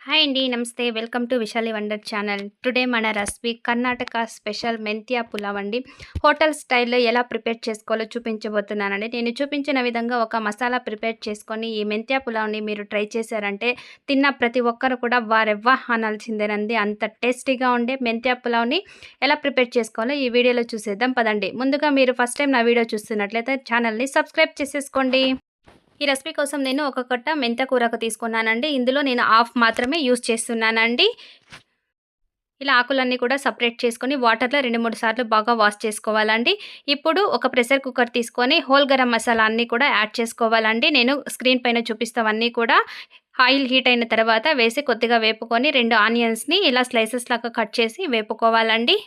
Hi అండి. నమస్తే. Welcome to Vishali wonder channel. Today మన రెసిపీ కర్ణాటక స్పెషల్ మెంతియా పులావ్ అండి. హోటల్ స్టైల్‌లో ఎలా ప్రిపేర్ చేసుకోవాలో చూపించబోతున్నానండి. నేను చూపించిన విధంగా ఒక మసాలా ప్రిపేర్ చేసుకొని ఈ మెంతియా పులావ్‌ని మీరు ట్రై చేశారంటే తిన్న ప్రతి ఒక్కరు కూడా వారెవ్వా అనాల్సిందేనండి. అంత టేస్టీగా ఉండే మెంతియా పులావ్‌ని ఎలా ప్రిపేర్ చేసుకోవాలో ఈ వీడియోలో చూసేద్దాం పదండి. ముందుగా మీరు ఫస్ట్ టైం నా వీడియో చూస్తున్నట్లయితే ఛానల్‌ని సబ్స్క్రైబ్ చేసేసుకోండి. ఈ రెసిపీ కోసం నేను ఒక కట్ట మెంతి కూరకు తీసుకున్నానండి. ఇందులో నేను హాఫ్ మాత్రమే యూజ్ చేస్తున్నానండి. ఇలా ఆకులన్నీ కూడా సపరేట్ చేసుకొని వాటర్లో 2-3 సార్లు బాగా వాష్ చేసుకోవాలండి. ఇప్పుడు ఒక ప్రెషర్ కుక్కర్ తీసుకొని హోల్ గరం మసాలా అన్నీ కూడా యాడ్ చేసుకోవాలండి. నేను స్క్రీన్ పైన చూపిస్తావన్నీ కూడా ఆయిల్ హీట్ అయిన తర్వాత వేసి కొద్దిగా వేపుకొని 2 ఆనియన్స్‌ని ఇలా స్లైసెస్ లాగా కట్ చేసి వేపుకోవాలండి.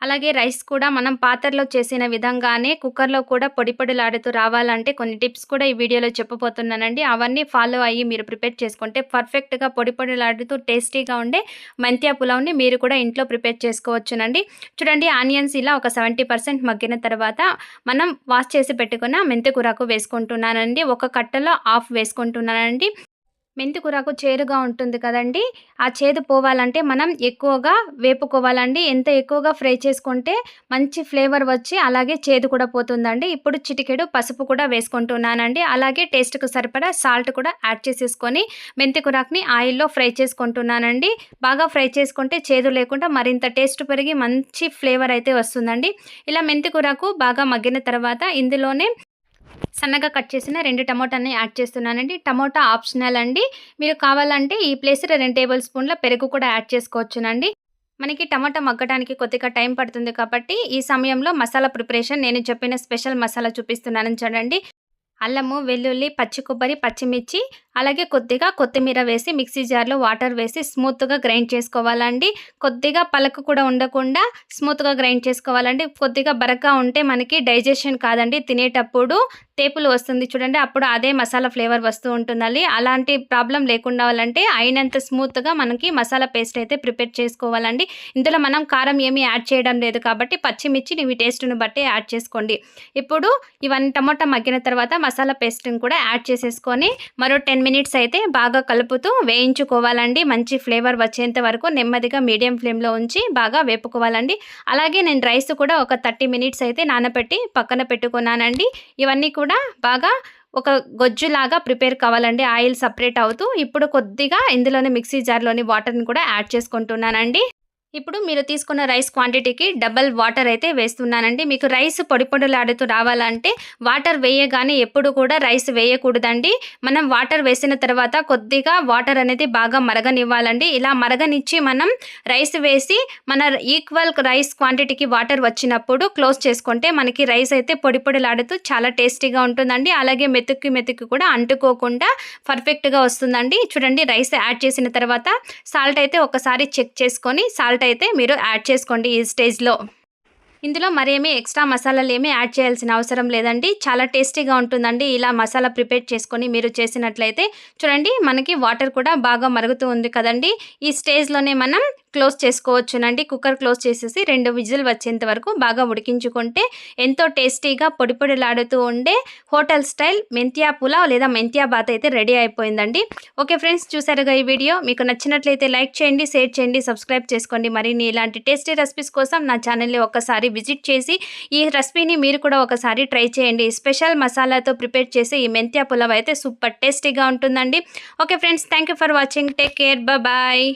అలాగే రైస్ కూడా మనం పాత్రలో చేసిన విధంగానే కుక్కర్‌లో కూడా పొడి పొడిలాడుతూ రావాలంటే కొన్ని టిప్స్ కూడా ఈ వీడియోలో చెప్పబోతున్నానండి. అవన్నీ ఫాలో అయ్యి మీరు ప్రిపేర్ చేసుకుంటే పర్ఫెక్ట్‌గా పొడి పొడిలాడుతూ టేస్టీగా ఉండే మెంతియా పులావ్‌ని మీరు కూడా ఇంట్లో ప్రిపేర్ చేసుకోవచ్చునండి. చూడండి ఆనియన్స్ ఇలా ఒక 70% మగ్గిన తర్వాత మనం వాష్ చేసి పెట్టుకున్న మెంతి కూరకు వేసుకుంటున్నానండి. ఒక కట్టలో హాఫ్ వేసుకుంటున్నానండి. మెంతి కూరకు చేదుగా ఉంటుంది కదండీ! ఆ చేదు పోవాలంటే మనం ఎక్కువగా వేపుకోవాలండి. ఎంత ఎక్కువగా ఫ్రై చేసుకుంటే మంచి ఫ్లేవర్ వచ్చి అలాగే చేదు కూడా పోతుందండి. ఇప్పుడు చిటికెడు పసుపు కూడా వేసుకుంటున్నానండి. అలాగే టేస్ట్‌కు సరిపడా సాల్ట్ కూడా యాడ్ చేసేసుకొని మెంతి కూరాకుని ఆయిల్‌లో ఫ్రై చేసుకుంటున్నానండి. బాగా ఫ్రై చేసుకుంటే చేదు లేకుండా మరింత టేస్ట్ పెరిగి మంచి ఫ్లేవర్ అయితే వస్తుందండి. ఇలా మెంతి కూరకు బాగా మగ్గిన తర్వాత ఇందులోనే సన్నగా కట్ చేసిన 2 టమోటాని యాడ్ చేస్తున్నానండి. టమోటా ఆప్షనల్ అండి. మీరు కావాలంటే ఈ ప్లేస్‌లో 2 టేబుల్ స్పూన్ల పెరుగు కూడా యాడ్ చేసుకోవచ్చునండి. మనకి టమాటా మగ్గడానికి కొద్దిగా టైం పడుతుంది కాబట్టి ఈ సమయంలో మసాలా ప్రిపరేషన్ నేను చెప్పిన స్పెషల్ మసాలా చూపిస్తున్నాను చూడండి. అల్లము, వెల్లుల్లి, పచ్చి కొబ్బరి, పచ్చిమిర్చి అలాగే కొద్దిగా కొత్తిమీర వేసి మిక్సీ జార్‌లో వాటర్ వేసి స్మూత్‌గా గ్రైండ్ చేసుకోవాలండి. కొద్దిగా పలుకు కూడా ఉండకుండా స్మూత్‌గా గ్రైండ్ చేసుకోవాలండి. కొద్దిగా బరగ్గా ఉంటే మనకి డైజెషన్ కాదండి. తినేటప్పుడు తేపులు వస్తుంది చూడండి. అప్పుడు అదే మసాలా ఫ్లేవర్ వస్తూ ఉంటుందండి. అలాంటి ప్రాబ్లమ్ లేకుండా ఉండాలంటే అయినంత స్మూత్‌గా మనకి మసాలా పేస్ట్ అయితే ప్రిపేర్ చేసుకోవాలండి. ఇందులో మనం కారం ఏమీ యాడ్ చేయడం లేదు కాబట్టి పచ్చిమిర్చి మీ టేస్ట్‌ని బట్టి యాడ్ చేసుకోండి. ఇప్పుడు ఇవన్నీ టమాటా మగ్గిన తర్వాత మసాలా పేస్ట్‌ని కూడా యాడ్ చేసేసుకొని మరో 10 మినిట్స్ అయితే బాగా కలుపుతూ వేయించుకోవాలండి. మంచి ఫ్లేవర్ వచ్చేంత వరకు నెమ్మదిగా మీడియం ఫ్లేమ్‌లో ఉంచి బాగా వేపుకోవాలండి. అలాగే నేను రైస్ కూడా ఒక 30 మినిట్స్ అయితే నానబెట్టి పక్కన పెట్టుకున్నానండి. ఇవన్నీ కూడా బాగా ఒక గొజ్జులాగా ప్రిపేర్ కావాలండి. ఆయిల్ సెపరేట్ అవుతూ ఇప్పుడు కొద్దిగా ఇందులోనే మిక్సీ జార్‌లోని వాటర్‌ని కూడా యాడ్ చేసుకుంటున్నానండి. ఇప్పుడు మీరు తీసుకున్న రైస్ క్వాంటిటీకి డబుల్ వాటర్ అయితే వేస్తున్నానండి. మీకు రైస్ పొడి పొడిలాడుతూ రావాలంటే వాటర్ వేయగానే ఎప్పుడు కూడా రైస్ వేయకూడదండి. మనం వాటర్ వేసిన తర్వాత కొద్దిగా వాటర్ అనేది బాగా మరగనివ్వాలండి. ఇలా మరగనిచ్చి మనం రైస్ వేసి మన ఈక్వల్ రైస్ క్వాంటిటీకి వాటర్ వచ్చినప్పుడు క్లోజ్ చేసుకుంటే మనకి రైస్ అయితే పొడి పొడిలాడుతూ చాలా టేస్టీగా ఉంటుందండి. అలాగే మెతుక్కి కూడా అంటుకోకుండా పర్ఫెక్ట్‌గా వస్తుందండి. చూడండి రైస్ యాడ్ చేసిన తర్వాత సాల్ట్ అయితే ఒకసారి చెక్ చేసుకొని సాల్ట్ అయితే మీరు యాడ్ చేసుకోండి ఈ స్టేజ్‌లో. ఇందులో మరేమీ ఎక్స్ట్రా మసాలాలేమీ యాడ్ చేయాల్సిన అవసరం లేదండి. చాలా టేస్టీగా ఉంటుందండి. ఇలా మసాలా ప్రిపేర్ చేసుకొని మీరు చేసినట్లయితే చూడండి మనకి వాటర్ కూడా బాగా మరుగుతూ ఉంది కదండీ! ఈ స్టేజ్‌లోనే మనం క్లోజ్ చేసుకోవచ్చునండి. కుక్కర్ క్లోజ్ చేసేసి 2 విజిల్ వచ్చేంత వరకు బాగా ఉడికించుకుంటే ఎంతో టేస్టీగా పొడి పొడిలాడుతూ ఉండే హోటల్ స్టైల్ మెంతియా పులావ్ లేదా మెంతియా బాత్ అయితే రెడీ అయిపోయిందండి. ఓకే ఫ్రెండ్స్, చూసారుగా ఈ వీడియో. మీకు నచ్చినట్లయితే లైక్ చేయండి, షేర్ చేయండి, సబ్స్క్రైబ్ చేసుకోండి. మరిన్ని ఇలాంటి టేస్టీ రెసిపీస్ కోసం నా ఛానల్‌ని ఒక్కసారి విజిట్ చేసి ఈ రెసిపీని మీరు కూడా ఒకసారి ట్రై చేయండి. స్పెషల్ మసాలాతో ప్రిపేర్ చేసే ఈ మెంతియా పులావ్ అయితే సూపర్ టేస్టీగా ఉంటుందండి. Okay friends, thank you for watching. Take care. Bye.